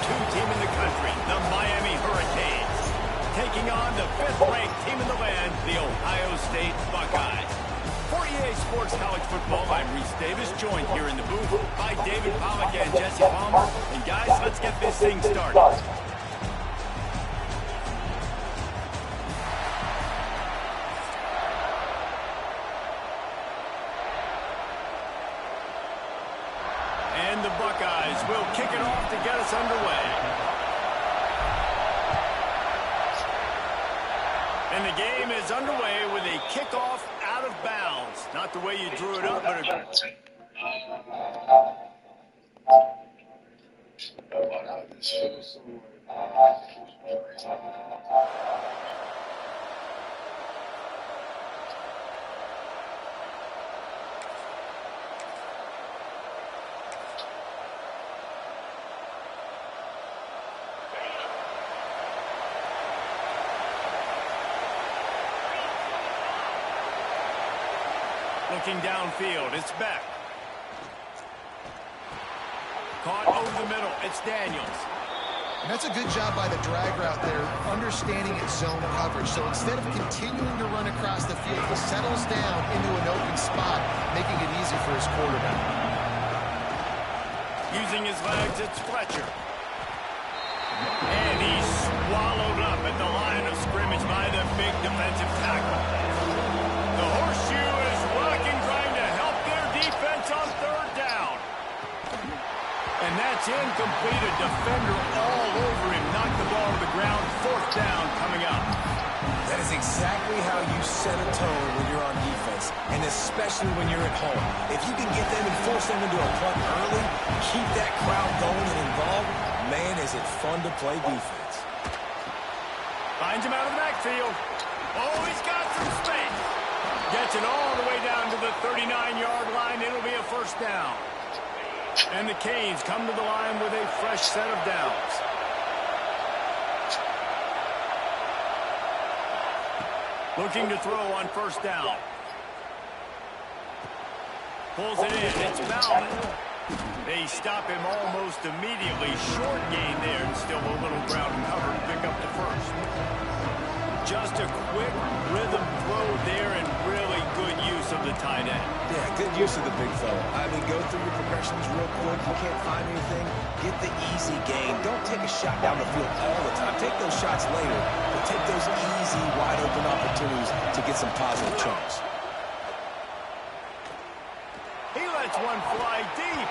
team in the country, the Miami Hurricanes, taking on the 5th-ranked team in the land, the Ohio State Buckeyes. For EA Sports College Football, I'm Reese Davis, joined here in the booth by David Pollack and Jesse Palmer. And guys, let's get this thing started. And the Buckeyes will kick it off to get us underway. And the game is underway with a kickoff out of bounds. Not the way you drew it up, but looking downfield, it's Beck. Caught over the middle, it's Daniels. And that's a good job by the drag route there, understanding its zone coverage. So instead of continuing to run across the field, he settles down into an open spot, making it easy for his quarterback. Using his legs, it's Fletcher. And he's swallowed up at the line of scrimmage by the big defensive tackle. The horseshoe is rocking, trying to help their defense on 3rd down. And that's incomplete. A defender all over him. Knocked the ball to the ground. 4th down coming up. That is exactly how you set a tone when you're on defense, and especially when you're at home. If you can get them and force them into a punt early, keep that crowd going and involved, man, is it fun to play defense. Finds him out of the backfield. Oh, he's got some space. Gets it all the way down to the 39-yard line. It'll be a 1st down. And the Canes come to the line with a fresh set of downs. Looking to throw on 1st down. Pulls it in. It's Bowman. They stop him almost immediately. Short gain there, and still a little ground cover to pick up the 1st. Just a quick rhythm throw there, and really good use of the tight end. Yeah, good use of the big fella. I mean, go through your progressions real quick. You can't find anything, get the easy gain. Don't take a shot down the field all the time. Take those shots later, but take those easy, wide-open opportunities to get some positive chunks. He lets one fly deep,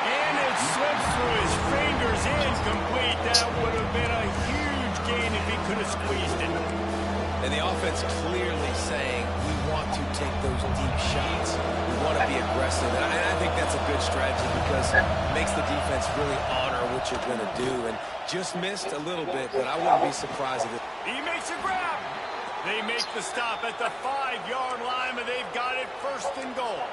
and it slips through his fingers, incomplete. That would have been a huge gain if he could have squeezed it. And the offense clearly saying, we want to take those deep shots. We want to be aggressive. And I think that's a good strategy because it makes the defense really honor what you're going to do. And just missed a little bit, but I wouldn't be surprised if it... He makes a grab. They make the stop at the 5-yard line, but they've got it 1st and goal.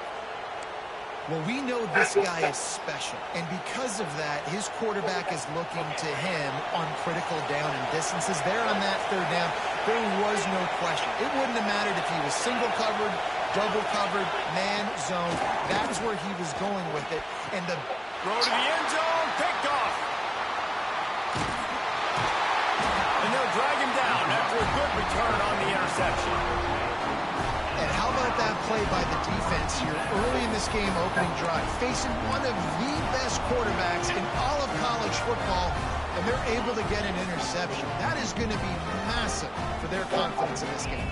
Well, we know this guy is special, and because of that, his quarterback is looking to him on critical down and distances. There on that 3rd down, there was no question. It wouldn't have mattered if he was single covered, double covered, man, zone. That's where he was going with it. And the throw to the end zone, picked off. And they'll drag him down after a good return on the interception. And how about that play by the defense here early in this game, opening drive, facing one of the best quarterbacks in all of college football, and they're able to get an interception. That is going to be massive for their confidence in this game.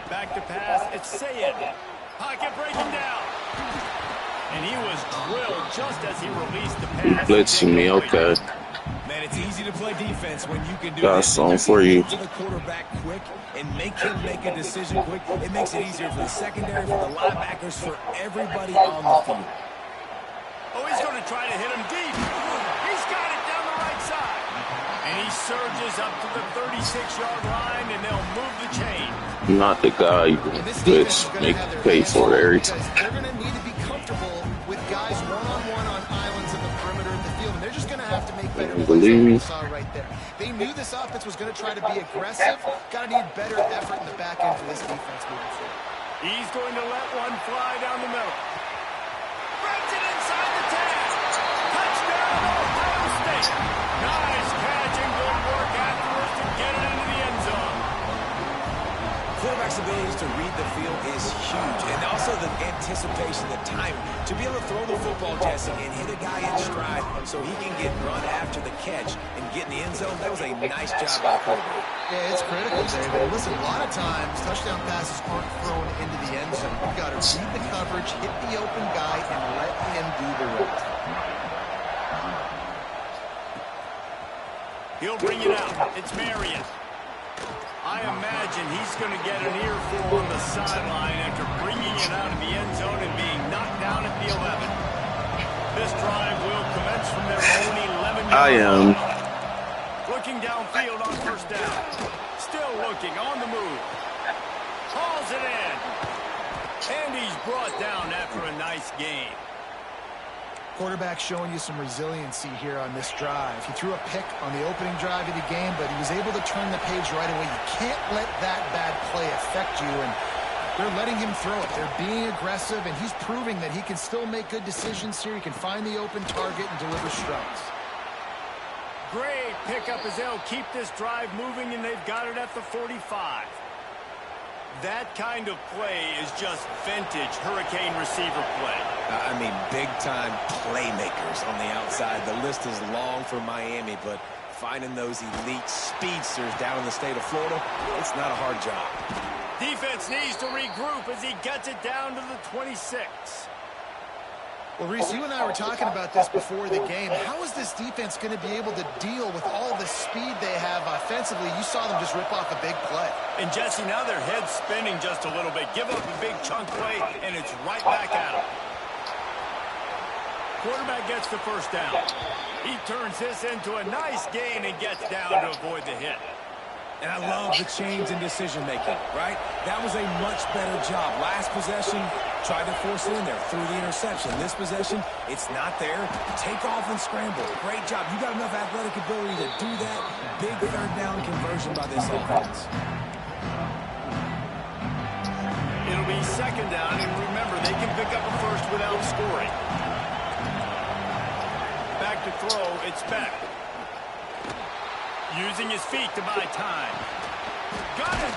Back to pass, it's Sayed. Pocket breaking down. And he was drilled just as he released the pass. Blitzing me, okay. Man, it's easy to play defense when you can do got something for you. To the quarterback quick and make him make a decision quick. It makes it easier for the secondary, for the linebackers, for everybody on the field. Oh, he's going to try to hit him deep. He's got it down the right side. And he surges up to the 36-yard line, and they'll move the chain. Not the guy you blitz, make you pay for it every time. They're going to need to be comfortable with guys one-on-one on islands in the perimeter of the field, and they're just going to have to make better plays than we saw right there. They knew this offense was going to try to be aggressive. Got to need better effort in the back end for this defense moving forward. He's going to let one fly down the middle. Breaks it inside the 10. Touchdown, Ohio State. ability to read the field is huge. And also the anticipation, the timing. To be able to throw the football, Jesse, and hit a guy in stride so he can get run after the catch and get in the end zone, that was a nice job by the quarterback. Yeah, it's critical, David. Listen, a lot of times, touchdown passes aren't thrown into the end zone. You've got to read the coverage, hit the open guy, and let him do the rest. He'll bring it out. It's Marion. I imagine he's going to get an earful on the sideline after bringing it out of the end zone and being knocked down at the 11. This drive will commence from their own 11-yard line. Looking downfield on first down. Still looking on the move. Hauls it in. And he's brought down after a nice gain. Quarterback showing you some resiliency here on this drive. He threw a pick on the opening drive of the game, but he was able to turn the page right away. You can't let that bad play affect you, and they're letting him throw it. They're being aggressive, and he's proving that he can still make good decisions here. He can find the open target and deliver strikes. Great pickup as they'll keep this drive moving, and they've got it at the 45. That kind of play is just vintage Hurricane receiver play. I mean, big-time playmakers on the outside. The list is long for Miami, but finding those elite speedsters down in the state of Florida, it's not a hard job. Defense needs to regroup as he gets it down to the 26. Well, Reese, you and I were talking about this before the game. How is this defense going to be able to deal with all the speed they have offensively? You saw them just rip off a big play. And, Jesse, now their head's spinning just a little bit. Give up a big chunk play, and it's right back at them. Quarterback gets the first down. He turns this into a nice gain and gets down to avoid the hit. And I love the change in decision-making, right? That was a much better job. Last possession, tried to force it in there, threw the interception. This possession, it's not there. Take off and scramble. Great job. You got enough athletic ability to do that. Big third down conversion by this offense. It'll be second down, and remember, they can pick up a first without scoring. Back to throw, it's Beck. Using his feet to buy time. Got it!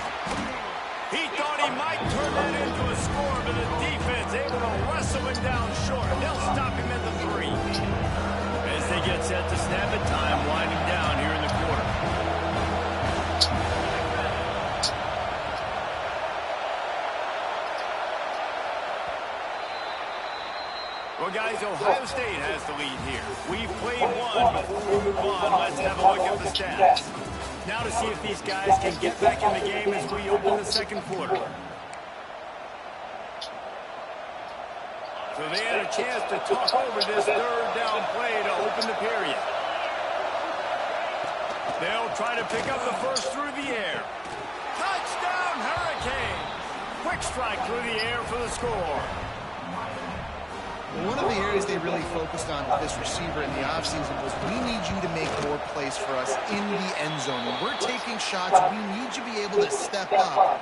He thought he might turn that into a score, but the defense able to wrestle him down short. They'll stop him at the 3. As they get set to snap it, time winding down here in the quarter. Well, guys, Ohio State has the lead here. We've played one. Before we move on, let's have a look at the stats. Now to see if these guys can get back in the game as we open the second quarter. So they had a chance to talk over this third down play to open the period. They'll try to pick up the first through the air. Touchdown, Hurricane! Quick strike through the air for the score. One of the areas they really focused on with this receiver in the offseason was we need you to make more plays for us in the end zone. When we're taking shots, we need you to be able to step up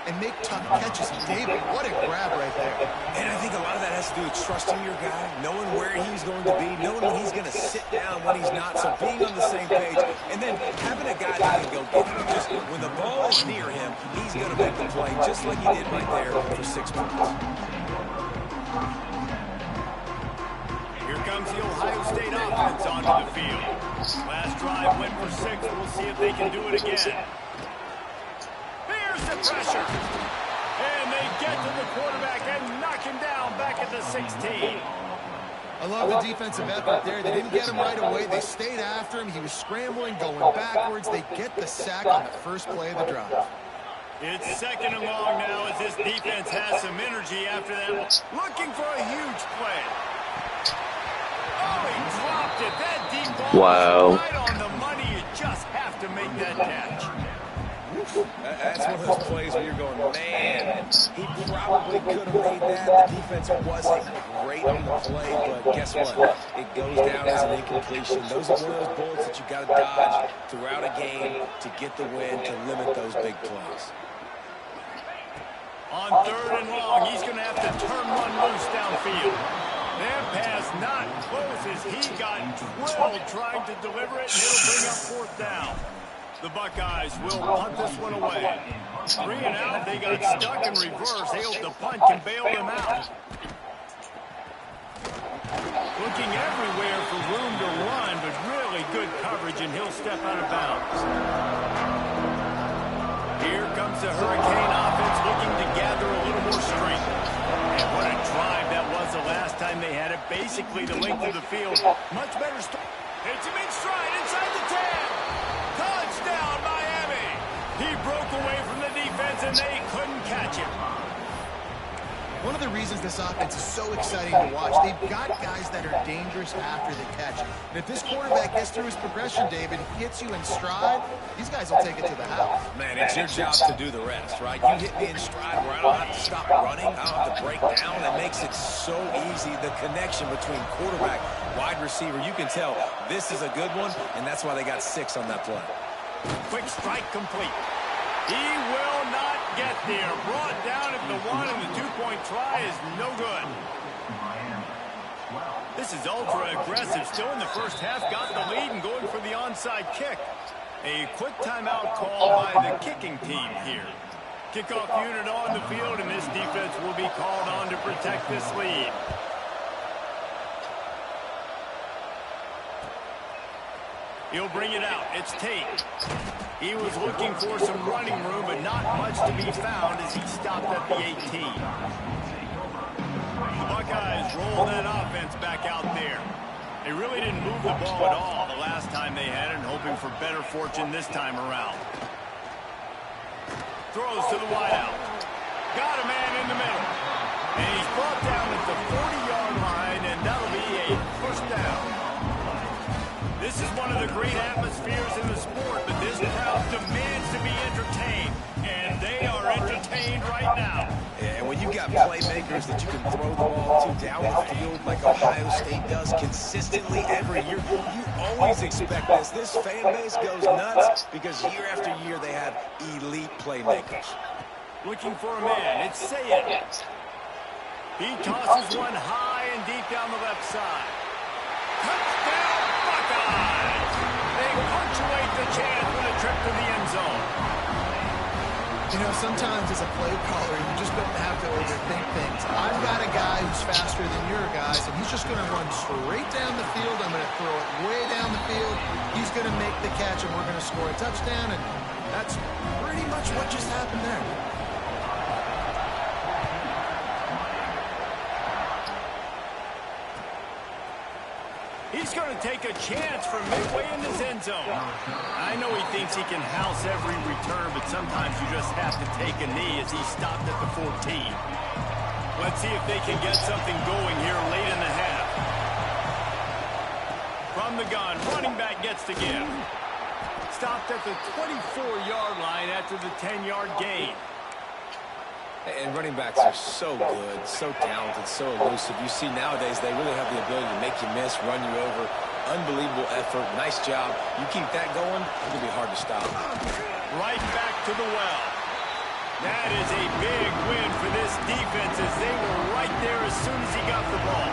and make tough catches. David, what a grab right there. And I think a lot of that has to do with trusting your guy, knowing where he's going to be, knowing when he's going to sit down, when he's not, so being on the same page, and then having a guy that can go get him. Just when the ball is near him, he's going to make the play, just like he did right there for 6 points. Here comes the Ohio State offense onto the field. Last drive went for 6. We'll see if they can do it again. Here's the pressure. And they get to the quarterback and knock him down back at the 16. I love the defensive effort there. They didn't get him right away. They stayed after him. He was scrambling, going backwards. They get the sack on the first play of the drive. It's second and long now as this defense has some energy after that. Looking for a huge play. Oh, he dropped it. That deep ball was right on the money. You just have to make that catch. That's one of those plays where you're going, man, he probably could have made that. The defense wasn't great on the play, but guess what? It goes down as an incompletion. Those are one of those bullets that you got to dodge throughout a game to get the win, to limit those big plays. On third and long, he's going to have to turn one loose downfield. That pass not close as he got drilled trying to deliver it, and it'll bring up fourth down. The Buckeyes will punt this one away. 3 and out. They got stuck in reverse. They hope the punt can bail them out. Looking everywhere for room to run, but really good coverage, and he'll step out of bounds. Here comes the Hurricane offense looking to gather a little more strength. And what a drive that was the last time they had it. Basically the length of the field. Much better start. Hits him in stride inside the 10. Touchdown, Miami. He broke away from the defense, and they couldn't catch him. One of the reasons this offense is so exciting to watch, they've got guys that are dangerous after the catch. And if this quarterback gets through his progression, David, hits you in stride, these guys will take it to the house. Man, it's your job to do the rest, right? You hit me in stride where I don't have to stop running, I don't have to break down. It makes it so easy, the connection between quarterback, wide receiver. You can tell this is a good one, and that's why they got 6 on that play. Quick strike complete. He will not get there. Brought down at the 1, and the 2-point try is no good. This is ultra aggressive. Still in the first half. Got the lead and going for the onside kick. A quick timeout call by the kicking team here. Kickoff unit on the field, and this defense will be called on to protect this lead. He'll bring it out. It's Tate. He was looking for some running room, but not much to be found as he stopped at the 18. The Buckeyes roll that offense back out there. They really didn't move the ball at all the last time they had it, and hoping for better fortune this time around. Throws to the wideout. Got a man in the middle. And he's brought down at the 40-yard line, and that'll be a first down. This is one of the great atmospheres in the sport, but this crowd demands to be entertained, and they are entertained right now. And when you got playmakers that you can throw the ball to down the field like Ohio State does consistently every year, you always expect this. This fan base goes nuts because year after year they have elite playmakers. Looking for a man. It's Sayed. He tosses one high and deep down the left side. Touchdown, Buckeyes! They punctuate the chance with a trip to the end zone. You know, sometimes as a play caller, you just don't have to overthink things. I've got a guy who's faster than your guys, and he's just going to run straight down the field. I'm going to throw it way down the field. He's going to make the catch, and we're going to score a touchdown, and that's pretty much what just happened there. He's going to take a chance from midway in his end zone. I know he thinks he can house every return, but sometimes you just have to take a knee as he stopped at the 14. Let's see if they can get something going here late in the half. From the gun, running back gets to give. Stopped at the 24-yard line after the 10-yard gain. And running backs are so good, so talented, so elusive. You see nowadays they really have the ability to make you miss, run you over. Unbelievable effort. Nice job. You keep that going, it's going to be hard to stop. Right back to the well. That is a big win for this defense as they were right there as soon as he got the ball.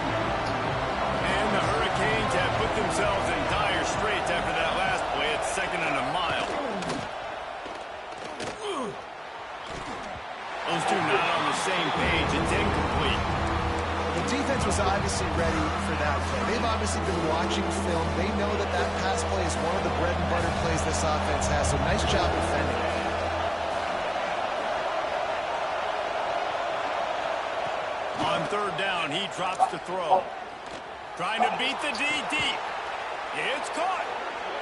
And the Hurricanes have put themselves in dire straits after that last play. It's 2nd and a mile. Those two not on the same page. It's incomplete. The defense was obviously ready for that play. They've obviously been watching film. They know that that pass play is one of the bread and butter plays this offense has. So nice job defending. On 3rd down, he drops to throw. Trying to beat the D deep. It's caught.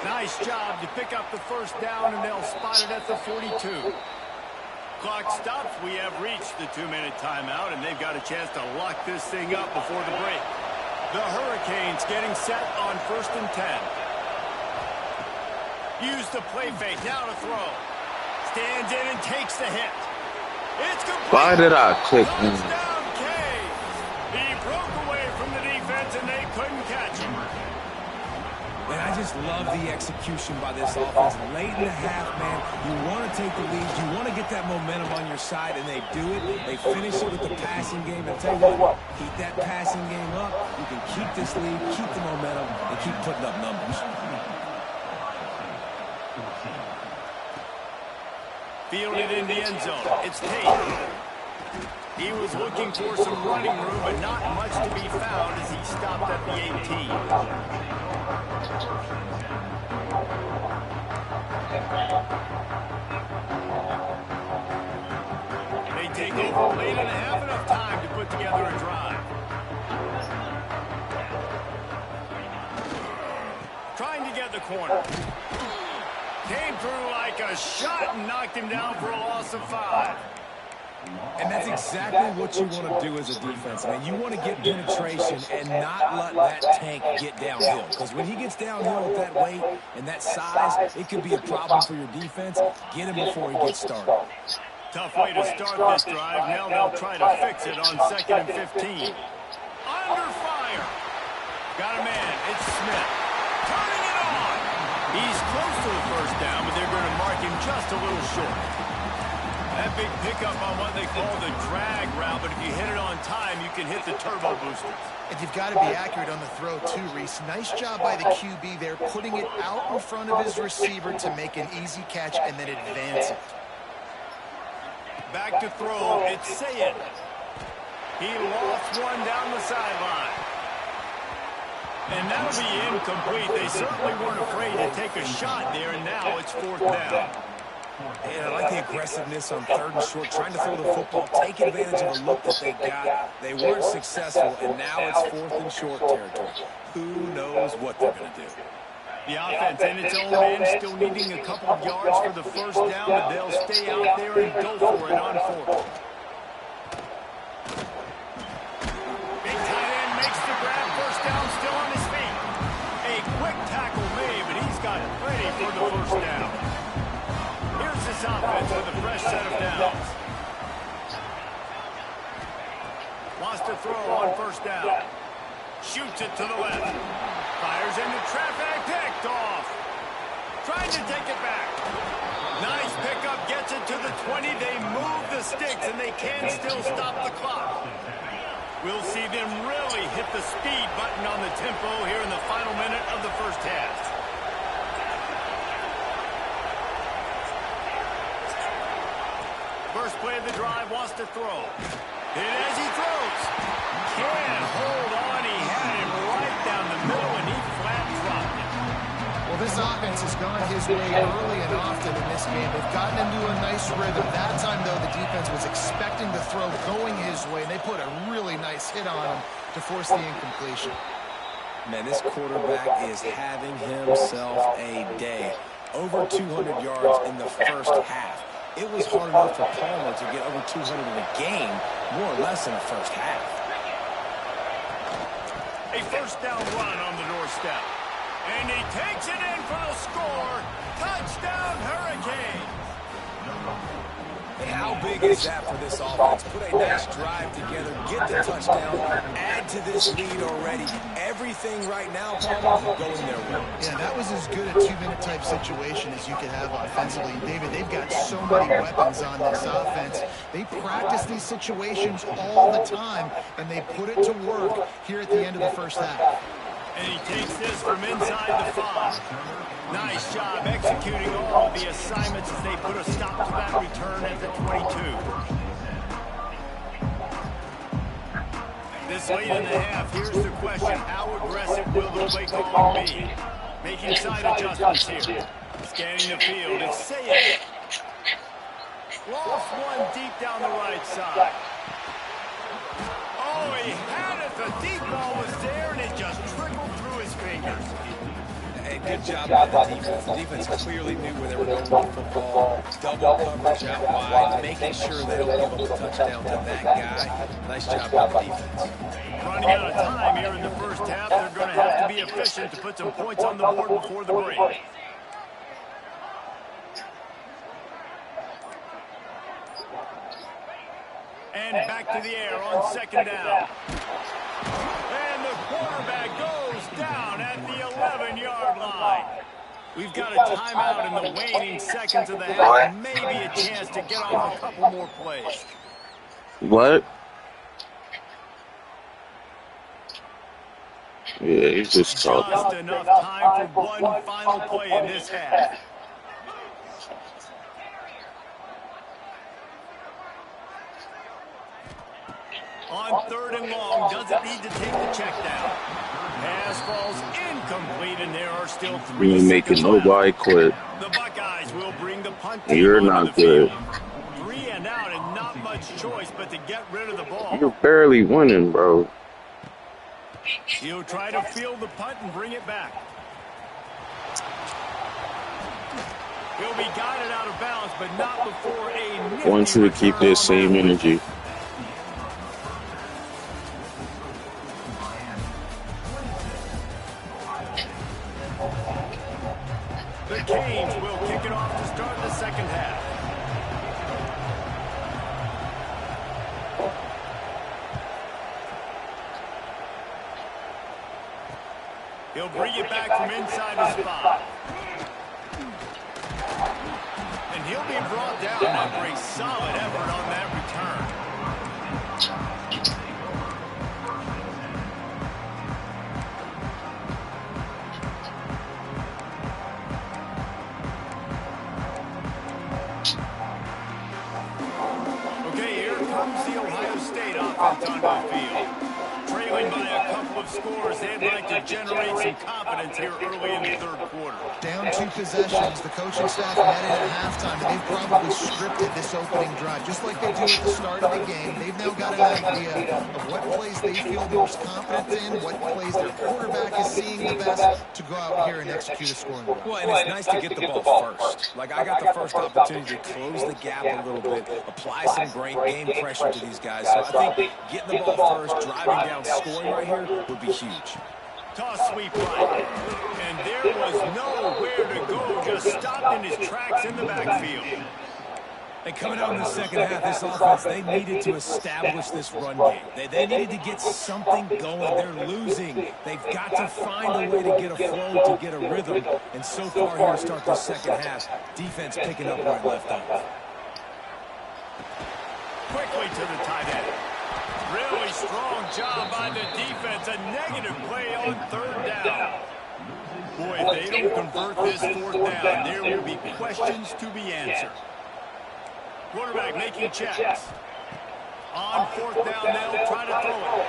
Nice job to pick up the first down, and they'll spot it at the 42. Clock stops. We have reached the 2-minute timeout, and they've got a chance to lock this thing up before the break. The Hurricanes getting set on 1st and 10. Use the play fake. Now to throw. Stands in and takes the hit. It's complete. Why did I click in? Touchdown, K. He broke away from the defense, and they couldn't catch him. Man, I just love the execution by this offense. Late in the half, man, you want to take the lead. You want to get that momentum on your side, and they do it. They finish it with the passing game. And I'll tell you what, keep that passing game up. You can keep this lead, keep the momentum, and keep putting up numbers. Fielded in the end zone. It's Tate. He was looking for some running room, but not much to be found as he stopped at the 18. They take over late and have enough time to put together a drive. Trying to get the corner. Came through like a shot and knocked him down for a loss of 5. And that's exactly what you want to do as a defense. I mean, you want to get penetration and not let that tank get downhill. Because when he gets downhill with that weight and that size, it could be a problem for your defense. Get him before he gets started. Tough way to start this drive. Now they'll try to fix it on 2nd and 15. Under fire. Got a man. It's Smith. Turning it on. He's close to the first down, but they're going to mark him just a little short. That big pickup on what they call the drag route, but if you hit it on time, you can hit the turbo boosters. And you've got to be accurate on the throw, too, Reese. Nice job by the QB there, putting it out in front of his receiver to make an easy catch and then advance it. Back to throw, it's Sayed. He lost one down the sideline. And that'll be incomplete. They certainly weren't afraid to take a shot there, and now it's 4th down. Yeah, I like the aggressiveness on 3rd and short, trying to throw the football, take advantage of the look that they got. They weren't successful, and now it's 4th and short territory. Who knows what they're going to do? The offense in its own end, still needing a couple of yards for the first down, but they'll stay out there and go for it on 4th. Big tight end makes the grab, first down, still on his feet. A quick tackle made, but he's got plenty for the first down. Here's this offense with a fresh set of downs. Wants to throw on first down. Shoots it to the left. Fires into traffic, picked off. Trying to take it back. Nice pickup, gets it to the 20. They move the sticks, and they can still stop the clock. We'll see them really hit the speed button on the tempo here in the final minute of the first half. First play of the drive, wants to throw. And as he throws, can't hold on. He had him right down the middle, and he flat dropped it. Well, this offense has gone his way early and often in this game. They've gotten into a nice rhythm. That time, though, the defense was expecting the throw going his way, and they put a really nice hit on him to force the incompletion. Man, this quarterback is having himself a day. Over 200 yards in the first half. It was hard enough for Palmer to get over 200 in a game, more or less in the first half. A first down run on the doorstep. And he takes it in for the score. Touchdown, Hurricane. And how big is that for this offense? Put a nice drive together, get the touchdown, add to this lead already. Everything right now, Palmer, going their way. Yeah, that was as good a 2-minute type situation as you could have offensively. David, they've got so many weapons on this offense. They practice these situations all the time, and they put it to work here at the end of the first half. And he takes this from inside the 5. Nice job executing all of the assignments as they put a stop to that return at the 22. This late in the half, here's the question. How aggressive will the play calling be? Making side adjustments here. Scanning the field. It's Sayed. Lost one deep down the right side. Oh, he had it. The deep ball was there, and it just trickled through his fingers. Hey, good job by the defense. The defense clearly knew where they were going with the football. Double coverage out wide, making sure they don't give up a touchdown to that guy. Nice job by the defense. Running out of time here in the first half. They're going to have to be efficient to put some points on the board before the break. And back to the air on second down. And the quarterback goes down at the 11-yard line. We've got a timeout in the waning seconds of the half. Maybe a chance to get off a couple more plays. What? Yeah, he's just talking. Just enough time for one final play in this half. On 3rd and long, doesn't need to take the check down. Pass falls incomplete, and there are still 3 You ain't seconds making left. nobody quit. The Buckeyes will bring the punt team You're onto not the good. field. 3 and out, and not much choice but to get rid of the ball. You're barely winning, bro. He'll try to field the punt and bring it back. He'll be guided out of bounds, but not before a I want you to keep this same energy. The Canes will kick it off to start the second half. He'll bring it back from inside the spot. And he'll be brought down after a solid effort on that return. Okay, here comes the Ohio State offense onto the field. Trailing by a couple of scores, they'd like to generate some confidence here early in the 3rd quarter. Down 2 possessions, the coaching staff met in at halftime, and they've probably scripted this opening drive. Just like they do at the start of the game, they've now got an idea of what plays they feel most confident in, what plays their quarterback is seeing the best to go out here and execute a scoring drive. Well, and it's nice to get the ball first. Like, I got the first opportunity to close the gap a little bit, apply some great game pressure to these guys. So I think getting the ball first, driving down, scoring right here would be huge. Toss sweep right. And there was nowhere to go, just stopped in his tracks in the backfield. And coming out in the second half, this offense, they needed to establish this run game. They needed to get something going. They're losing. They've got to find a way to get a flow, to get a rhythm. And so far here to start this second half, defense picking up where it left off. Quickly to the tight end. Really strong job by the defense. A negative play on 3rd down. Boy, if they don't convert this 4th down, there will be questions to be answered. Quarterback making checks. On 4th down, they'll try to throw it.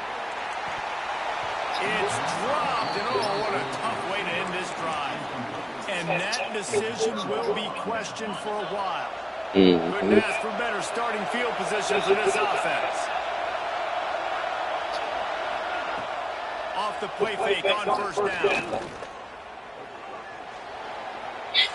It's dropped, and oh, what a tough way to end this drive. And that decision will be questioned for a while. Couldn't ask for better starting field position for this offense. Off the play fake on 1st down.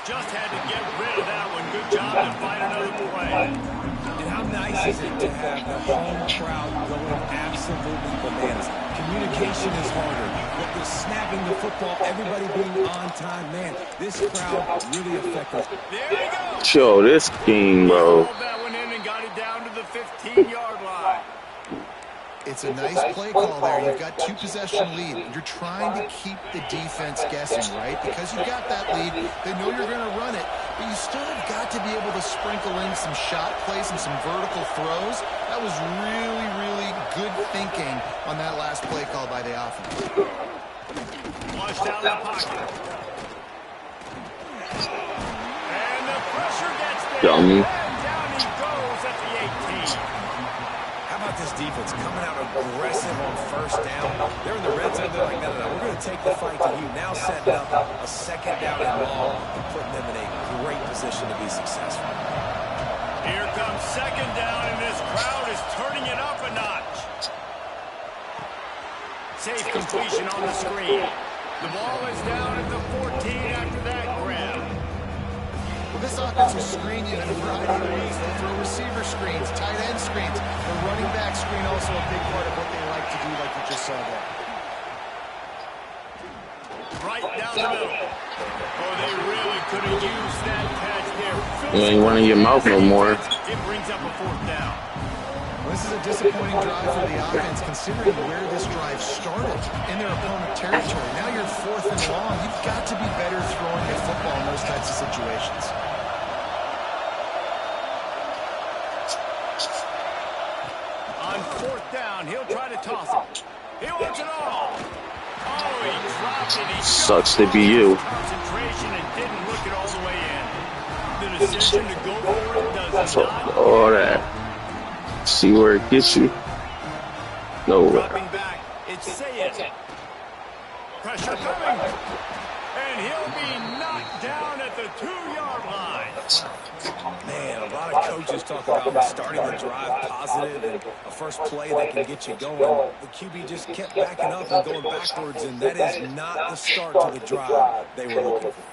Just had to get rid of that one. Good job to find another play. And how nice is it to have the home crowd going absolutely bananas? Communication is harder, but the snapping the football, everybody being on time, man, this crowd really effective. There you go. Yo, this king, bro. Rolled that one in and got it down to the 15-yard line. It's a nice play call there. You've got 2 possession lead. You're trying to keep the defense guessing, right? Because you've got that lead, they know you're going to run it, but you still have got to be able to sprinkle in some shot plays and some vertical throws. That was really, really good thinking on that last play call by the offense. Flushed out of the pocket. And the pressure gets there. Dummy. And down he goes at the 18. How about this defense coming out aggressive on 1st down? They're in the red zone. They're like, no, we're going to take the fight to you. Now setting up a 2nd down and long and putting them in a great position to be successful. Here comes 2nd down, and this crowd is turning it up a notch. Safe completion on the screen. The ball is down at the 14 after that grab. Well, this offense will screen you in a variety of ways. They'll throw receiver screens, tight end screens. The running back screen also a big part of what they like to do, like you just saw there. Right down the middle. Oh, they really could have used that catch there. You ain't running your mouth no more. It brings up a 4th down. Well, this is a disappointing drive for the offense, considering where this drive started in their opponent territory. Now you're 4th and long. You've got to be better throwing your football in those types of situations. On 4th down, he'll try to toss it. He wants it all. Oh, he dropped it. He Sucks to be you. Concentration and didn't look it all the way in. The decision to go for it does So not. all that. See where it gets you. Nowhere. Dropping back, it's Sayed. Pressure coming. And he'll be knocked down at the 2-yard line. Man, a lot of coaches talk about starting the drive positive and a first play that can get you going. The QB just kept backing up and going backwards, and that is not the start to the drive they were looking for.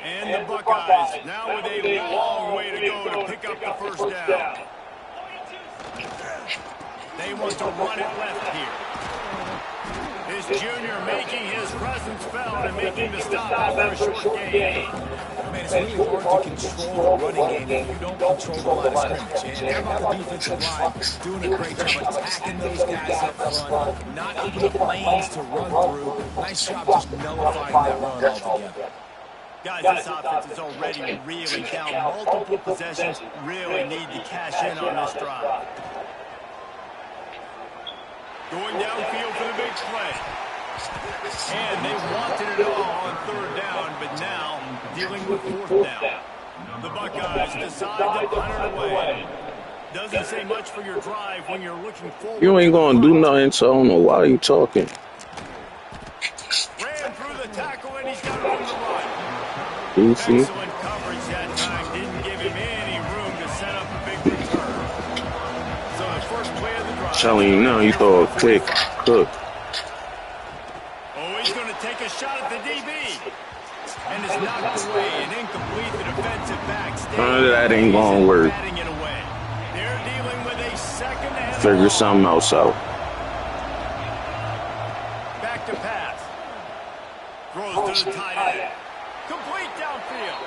And the Buckeyes now with a long way to go to pick up the first down. They want to run it left here. This junior making his presence felt and making the stop after a short gain. Man, it's really hard to control the running game if you don't control the line of scrimmage. And how about the defensive line doing a great job attacking those guys up front, not opening up lanes to run through. Nice job just nullifying that run altogether. Guys, this offense is already really down multiple possessions. Really need to cash in on this drive. Going downfield for the big play. And they wanted it all on third down, but now dealing with fourth down. The Buckeyes decide to punt it away. Doesn't say much for your drive when you're looking forward. You ain't gonna do nothing, so I don't know why you talking. Ran through the tackle, and he's got room to run. Easy. Excellent coverage that time. Didn't give him any room to set up a big return. So the first play of the drive. Telling you now, you throw a quick cook. Oh, he's going to take a shot at the DB. And it's knocked away and incomplete. The defensive back That ain't gonna work. batting it away. They're dealing with a second and Figure something else out. back to pass. Throws to the tight end. Complete downfield.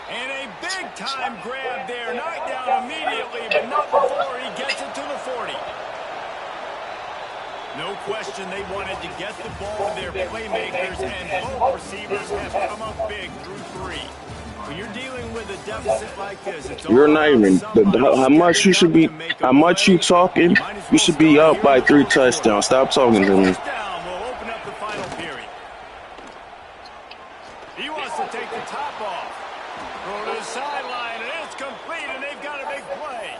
And a big-time grab there. Knocked down immediately, but not before he gets it to the 40. No question they wanted to get the ball to their playmakers, and both receivers have come up big through 3. When you're dealing with a deficit like this, it's You're not even how much you should be. How much you talking? You should be up by 3 touchdowns. Stop talking to me. First down will open up the final period. He wants to take the top off. Throw to the sideline, and it's complete, and they've got a big play.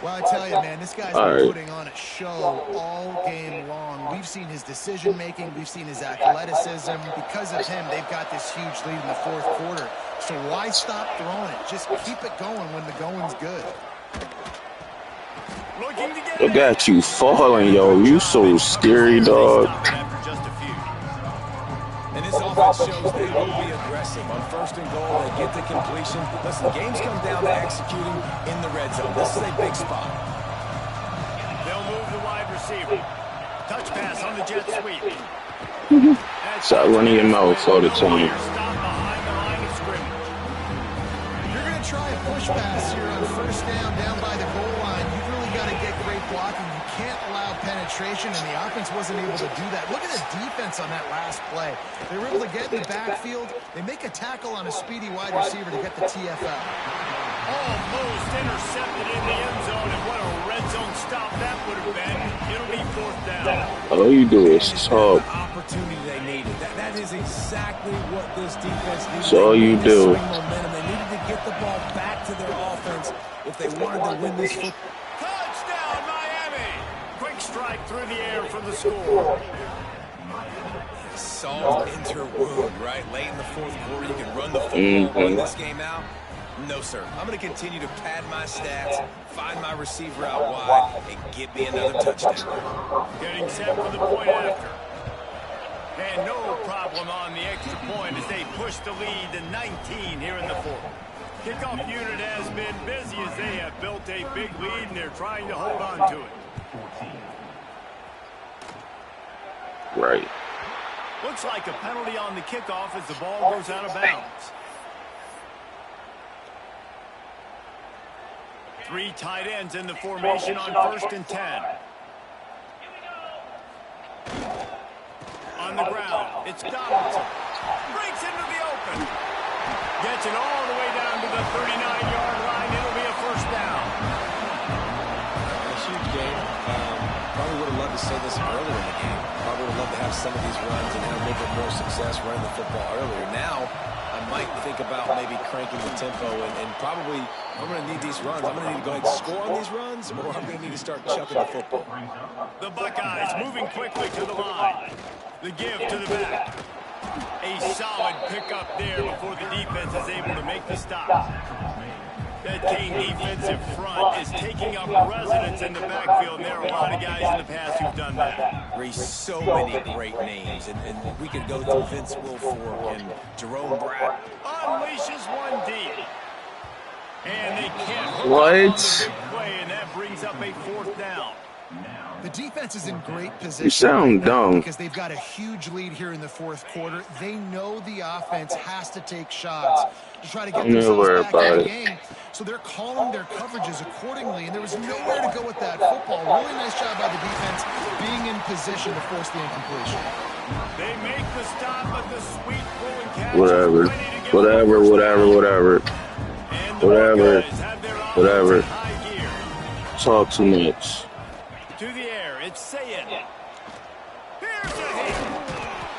Well, I tell you, man, this guy's been putting on a show all game long. We've seen his decision-making. We've seen his athleticism. Because of him, they've got this huge lead in the fourth quarter. So why stop throwing it? Just keep it going when the going's good. Looking to get Look at you falling, yo. You so scary, dog. after just a few. And this offense shows they will be aggressive. On first and goal, they get the completion. Listen, games come down to executing in the red zone. This is a big spot. They'll move the wide receiver. Touch pass on the jet sweep. Stop running your mouth all the time. Stop behind the line of scrimmage. You're going to try a push pass here on first down by the goal line. You've really got to get great blocking. You can't allow penetration, and the offense wasn't able to do that. Look at the defense on that last play. They were able to get in the backfield. They make a tackle on a speedy wide receiver to get the TFL. Almost intercepted in the end zone, and what a red zone stop that would have been. It'll be fourth down. All you do is talk. Opportunity they needed. That is exactly what this defense needed. That's all you do. Momentum. They needed to get the ball back to their offense if they wanted to win this football. Touchdown, Miami! Quick strike through the air for the score. Salt into wound, right? Late in the fourth quarter, you can run the football, win this game out. No, sir. I'm going to continue to pad my stats, find my receiver out wide, and get me another touchdown. Getting set for the point after. And no problem on the extra point as they push the lead to 19 here in the fourth. Kickoff unit has been busy as they have built a big lead, and they're trying to hold on to it. Right. Looks like a penalty on the kickoff as the ball goes out of bounds. 3 tight ends in the formation on first and 10. On the ground, it's Donaldson. Breaks into the open. Gets it all the way down to the 39-yard line. It'll be a first down. That's a huge game. Probably would have loved to say this earlier in the game. Probably would have loved to have some of these runs and have a little bit more success running the football earlier. Now, I might think about maybe cranking the tempo and probably I'm going to need these runs. I'm going to need to go ahead and score on these runs, or I'm going to need to start chucking the football. The Buckeyes moving quickly to the line. The give to the back. A solid pickup there before the defense is able to make the stop. That Cane defensive front is taking up residence in the backfield, and there are a lot of guys in the past who've done that. So many great names, and we could go through Vince Wilfork and Jerome Bratt. Unleashes one deep. And they can't hook What? up on the big play, and that brings up a 4th down. The defense is in great position. You sound dumb. Because they've got a huge lead here in the 4th quarter. They know the offense has to take shots to try to get themselves back in the game. So they're calling their coverages accordingly, and there was nowhere to go with that football. Really nice job by the defense being in position to force the incompletion. They make the stop, but the sweet throw and catch Whatever. is ready to get Whatever. And the Buckeyes have their offense in high gear. Talk too much. To the air, it's Sayin. Here's a hit.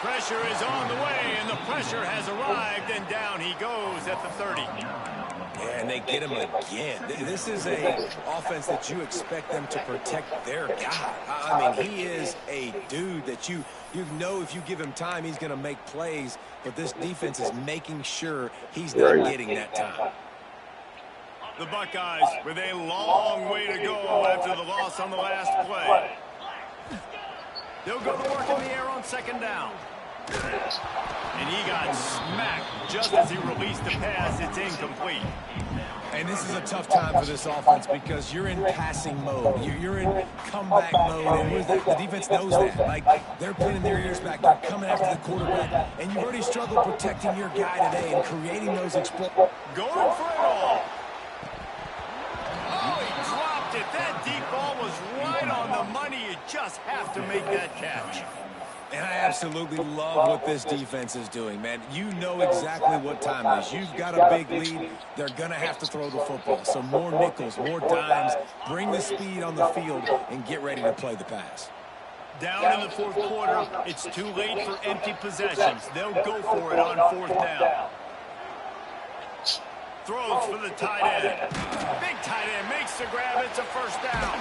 Pressure is on the way, and the pressure has arrived, and down he goes at the 30. Yeah, and they get him again. This is a offense that you expect them to protect their guy. I mean, he is a dude that you know if you give him time, he's going to make plays, but this defense is making sure he's not getting that time. The Buckeyes with a long way to go after the loss on the last play. They'll go to work in the air on 2nd down. And he got smacked just as he released the pass. It's incomplete. And this is a tough time for this offense because you're in passing mode. You're in comeback mode, and the defense knows that. Like, they're pinning their ears back. They're coming after the quarterback, and you've already struggled protecting your guy today and creating those explosions. Going for it all. Oh, he dropped it. That deep ball was right on the money. You just have to make that catch. And I absolutely love what this defense is doing, man. You know exactly what time it is. You've got a big lead. They're going to have to throw the football. So more nickels, more dimes, bring the speed on the field, and get ready to play the pass. Down in the 4th quarter, it's too late for empty possessions. They'll go for it on 4th down. Throws for the tight end. Big tight end makes the grab. It's a 1st down.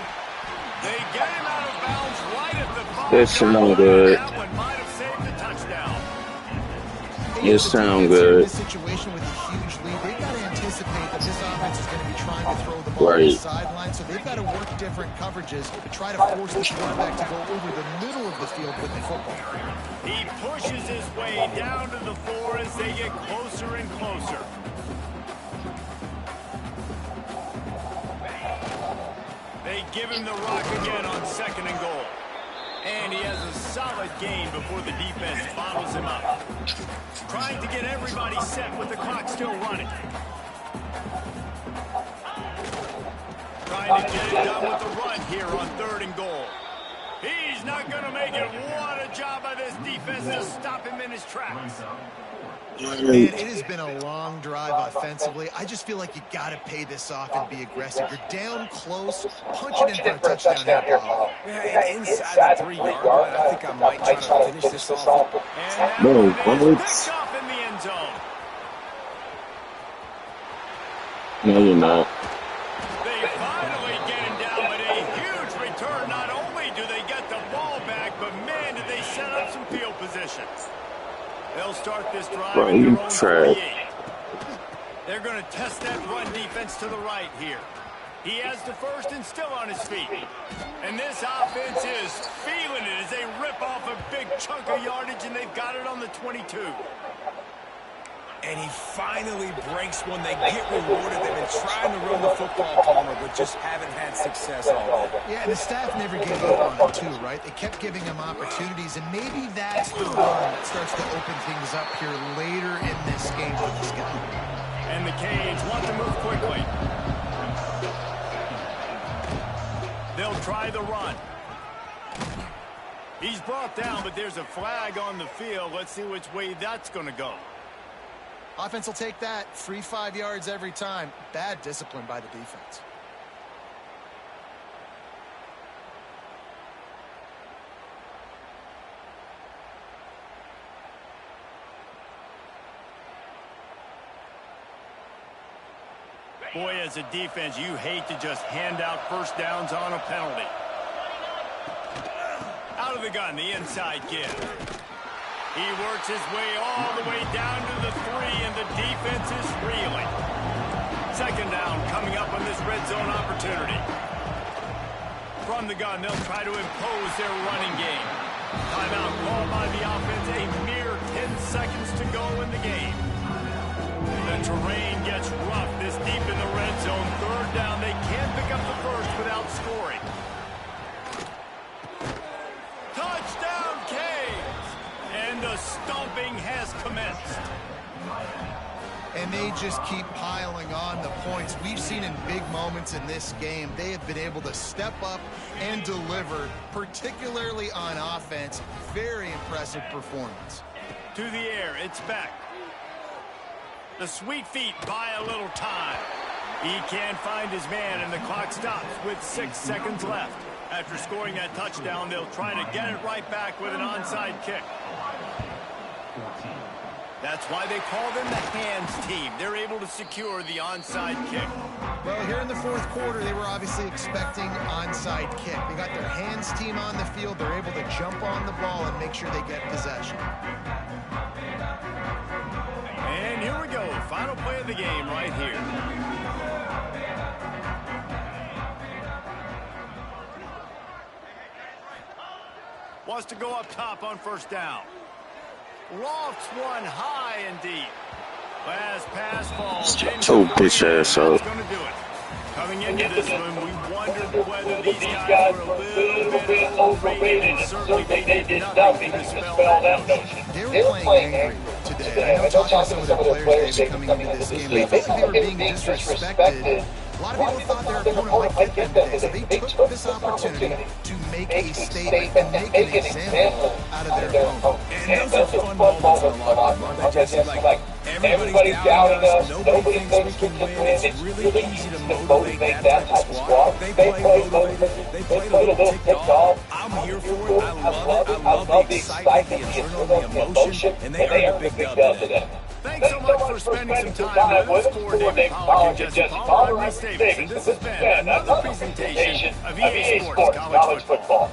They get him out of bounds right at the ball. It sound good. That one might have saved the touchdown. It sound good. In this situation with a huge lead, they've got to anticipate that this offense is going to be trying to throw the ball to the sideline, so they've got to work different coverages to try to force the quarterback to go over the middle of the field with the football. He pushes his way down to the 4 as they get closer and closer. They give him the rock again on 2nd and goal. And he has a solid gain before the defense bottles him up. Trying to get everybody set with the clock still running. Trying to get it done with the run here on 3rd and goal. He's not going to make it. What a job by this defense to stop him in his tracks. Man, it has been a long drive offensively. I just feel like you got to pay this off and be aggressive. You're down close, punch it in for a touchdown here, Paul. Yeah, inside the 3-yard line, I think I might try to finish this off. And now picked off in the end zone. No, you're not. They finally get him down, but a huge return. Not only do they get the ball back, but man, did they set up some field positions. They'll start this drive in their own 48. They're going to test that run defense to the right here. He has the 1st and still on his feet. And this offense is feeling it as they rip off a big chunk of yardage, and they've got it on the 22. And he finally breaks one. They get rewarded. They've been trying to run the football, Palmer, but just haven't had success all day. Yeah, and the staff never gave up on him, too, right? They kept giving him opportunities, and maybe that's the run that starts to open things up here later in this game for this guy. And the Canes want to move quickly. They'll try the run. He's brought down, but there's a flag on the field. Let's see which way that's going to go. Offense will take that. Free 5 yards every time. Bad discipline by the defense. Boy, as a defense, you hate to just hand out first downs on a penalty. Out of the gun, the inside give. He works his way all the way down to the 3, and the defense is reeling. Second down coming up on this red zone opportunity. From the gun, they'll try to impose their running game. Timeout called by the offense, a mere 10 seconds to go in the game. The terrain gets rough this deep in the red zone. Third down, they can't pick up the first without scoring. Touchdown, Canes! And the stomping has commenced. And they just keep piling on the points. We've seen in big moments in this game, they have been able to step up and deliver, particularly on offense. Very impressive performance. To the air, it's back. The sweet feet buy a little time. He can't find his man, and the clock stops with 6 seconds left. After scoring that touchdown, they'll try to get it right back with an onside kick. That's why they call them the hands team. They're able to secure the onside kick. Well, here in the fourth quarter, they were obviously expecting onside kick. They got their hands team on the field. They're able to jump on the ball and make sure they get possession. And here we go. Final play of the game right here. Wants to go up top on first down. Lofts one high and deep. Last pass falls. Toe bitch ass up. Going to do it. Coming into this one, we wondered whether these guys were a little bit overrated. Certainly they did nothing to dispel that notion. They were playing angry today. I know talking to some of their players today coming into this game, they felt like they were being disrespected. A lot of people thought their opponent might get them today, so they took this opportunity to make a statement and make an example out of their opponent. And those are fun moments in the locker room, aren't they, Jesse? Like, everybody's doubting us. Nobody thinks we can win. It's really easy to motivate that type of squad. They play motivated. They play a little ticked off. I'm here for it. I love it. I love the excitement, the adrenaline, the emotion, and they earned a big dub today. Thanks so much for spending some time with us. Coordinator Pollock and Jesse Palmer, I'm Reese Davis, and this has been another presentation of EA Sports College Football.